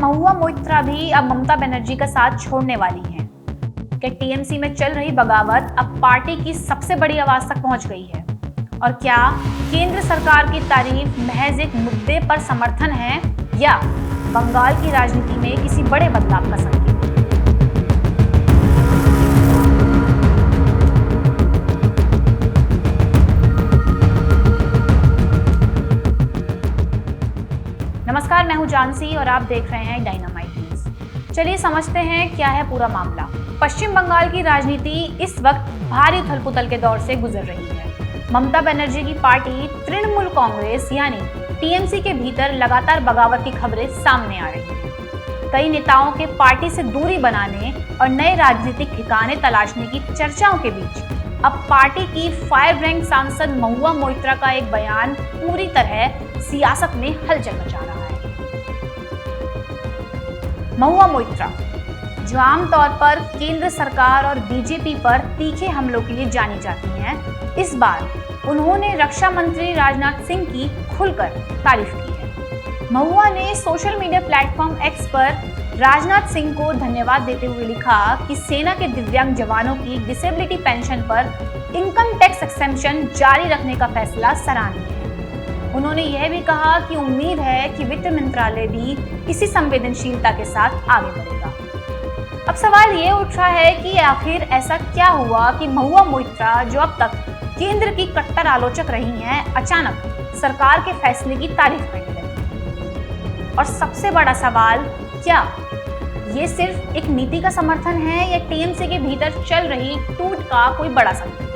महुआ मोइत्रा भी अब ममता बनर्जी का साथ छोड़ने वाली हैं। क्या टीएमसी में चल रही बगावत अब पार्टी की सबसे बड़ी आवाज तक पहुंच गई है? और क्या केंद्र सरकार की तारीफ महज एक मुद्दे पर समर्थन है या बंगाल की राजनीति में किसी बड़े बदलाव का संकेत? नमस्कार, मैं हूं जानसी और आप देख रहे हैं डायनामाइट न्यूज। चलिए समझते हैं क्या है पूरा मामला। पश्चिम बंगाल की राजनीति इस वक्त भारी उथल-पुथल के दौर से गुजर रही है। ममता बनर्जी की पार्टी तृणमूल कांग्रेस यानी टीएमसी के भीतर लगातार बगावत की खबरें सामने आ रही हैं। कई नेताओं के पार्टी से दूरी बनाने और नए राजनीतिक ठिकाने तलाशने की चर्चाओं के बीच अब पार्टी की फायर ब्रांड सांसद महुआ मोइत्रा का एक बयान पूरी तरह सियासत में हलचल मचा रहा है। महुआ मोइत्रा, जो आमतौर पर केंद्र सरकार और बीजेपी पर तीखे हमलों के लिए जानी जाती हैं, इस बार उन्होंने रक्षा मंत्री राजनाथ सिंह की खुलकर तारीफ की है। महुआ ने सोशल मीडिया प्लेटफॉर्म एक्स पर राजनाथ सिंह को धन्यवाद देते हुए लिखा कि सेना के दिव्यांग जवानों की डिसेबिलिटी पेंशन पर इनकम टैक्स एक्सेम्पशन जारी रखने का फैसला सराहनीय है। उन्होंने यह भी कहा कि उम्मीद है कि वित्त मंत्रालय भी इसी संवेदनशीलता के साथ आगे बढ़ेगा। अब सवाल ये उठ रहा है कि आखिर ऐसा क्या हुआ कि महुआ मोइत्रा, जो अब तक केंद्र की कट्टर आलोचक रही हैं, अचानक सरकार के फैसले की तारीफ करने लगी। और सबसे बड़ा सवाल, क्या ये सिर्फ एक नीति का समर्थन है या टीएमसी के भीतर चल रही टूट का कोई बड़ा संकेत?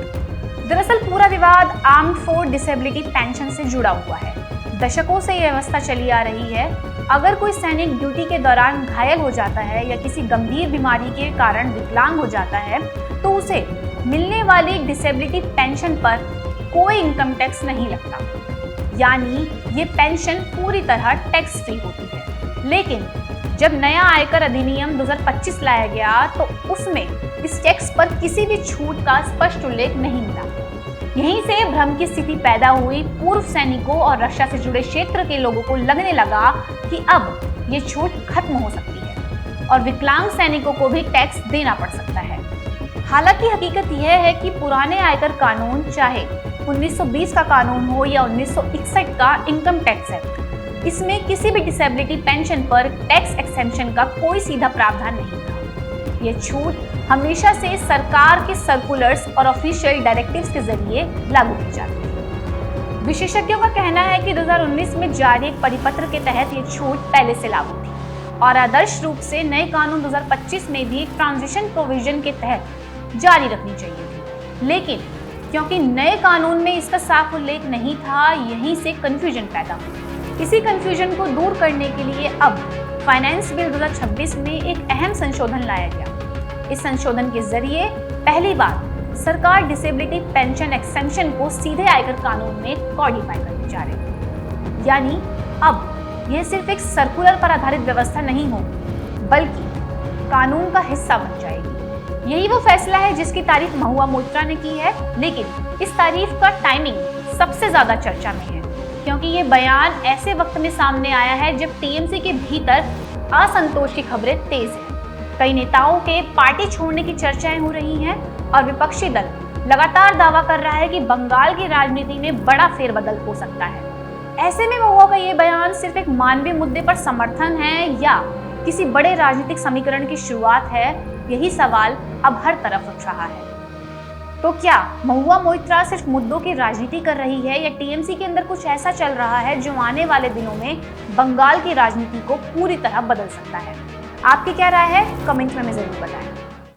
दरअसल पूरा विवाद आर्म्ड फोर्स डिसेबिलिटी पेंशन से जुड़ा हुआ है। दशकों से यह व्यवस्था चली आ रही है। अगर कोई सैनिक ड्यूटी के दौरान घायल हो जाता है या किसी गंभीर बीमारी के कारण विकलांग हो जाता है तो उसे मिलने वाली डिसेबिलिटी पेंशन पर कोई इनकम टैक्स नहीं लगता, यानी ये पेंशन पूरी तरह टैक्स फ्री होती है। लेकिन जब नया आयकर अधिनियम 2025 लाया गया तो उसमें इस टैक्स पर किसी भी छूट का स्पष्ट उल्लेख नहीं मिला। यहीं से भ्रम की स्थिति पैदा हुई। पूर्व सैनिकों और रक्षा से जुड़े क्षेत्र के लोगों को लगने लगा कि अब ये छूट खत्म हो सकती है और विकलांग सैनिकों को भी टैक्स देना पड़ सकता है। हालांकि हकीकत यह है कि पुराने आयकर कानून, चाहे 1920 का कानून हो या 1961 का इनकम टैक्स एक्ट, इसमें किसी भी डिसेबिलिटी पेंशन पर टैक्स एक्सेम्पशन का कोई सीधा प्रावधान नहीं था। ये छूट हमेशा से सरकार के सर्कुलर्स और ऑफिशियल डायरेक्टिव्स के जरिए लागू की जाती है। विशेषज्ञों का कहना है कि 2019 में जारी एक परिपत्र के तहत ये छूट पहले से लागू थी और आदर्श रूप से नए कानून 2025 में भी ट्रांजिशन प्रोविजन के तहत जारी रखनी चाहिए थी। लेकिन क्योंकि नए कानून में इसका साफ उल्लेख नहीं था, यहीं से कंफ्यूजन पैदा हुई। इसी कंफ्यूजन को दूर करने के लिए अब फाइनेंस बिल 2026 में एक अहम संशोधन लाया गया। इस संशोधन के जरिए पहली बार सरकार डिसेबिलिटी पेंशन एक्सेम्पशन को सीधे आयकर कानून में कॉडिफाई करने जा रही है। यानी अब यह सिर्फ एक सर्कुलर पर आधारित व्यवस्था नहीं होगी, बल्कि कानून का हिस्सा बन जाएगी। यही वो फैसला है जिसकी तारीफ महुआ मोइत्रा ने की है। लेकिन इस तारीफ का टाइमिंग सबसे ज्यादा चर्चा में है, क्योंकि ये बयान ऐसे वक्त में सामने आया है जब टीएमसी के भीतर असंतोष की खबरें तेज हैं। कई नेताओं के पार्टी छोड़ने की चर्चाएं हो रही हैं और विपक्षी दल लगातार दावा कर रहा है कि बंगाल की राजनीति में बड़ा फेरबदल हो सकता है। ऐसे में महुआ का ये बयान सिर्फ एक मानवीय मुद्दे पर समर्थन है या किसी बड़े राजनीतिक समीकरण की शुरुआत है? यही सवाल अब हर तरफ उठ रहा है। तो क्या महुआ मोइत्रा सिर्फ मुद्दों की राजनीति कर रही है या टीएमसी के अंदर कुछ ऐसा चल रहा है जो आने वाले दिनों में बंगाल की राजनीति को पूरी तरह बदल सकता है? आपकी क्या राय है? कमेंट में जरूर बताएं।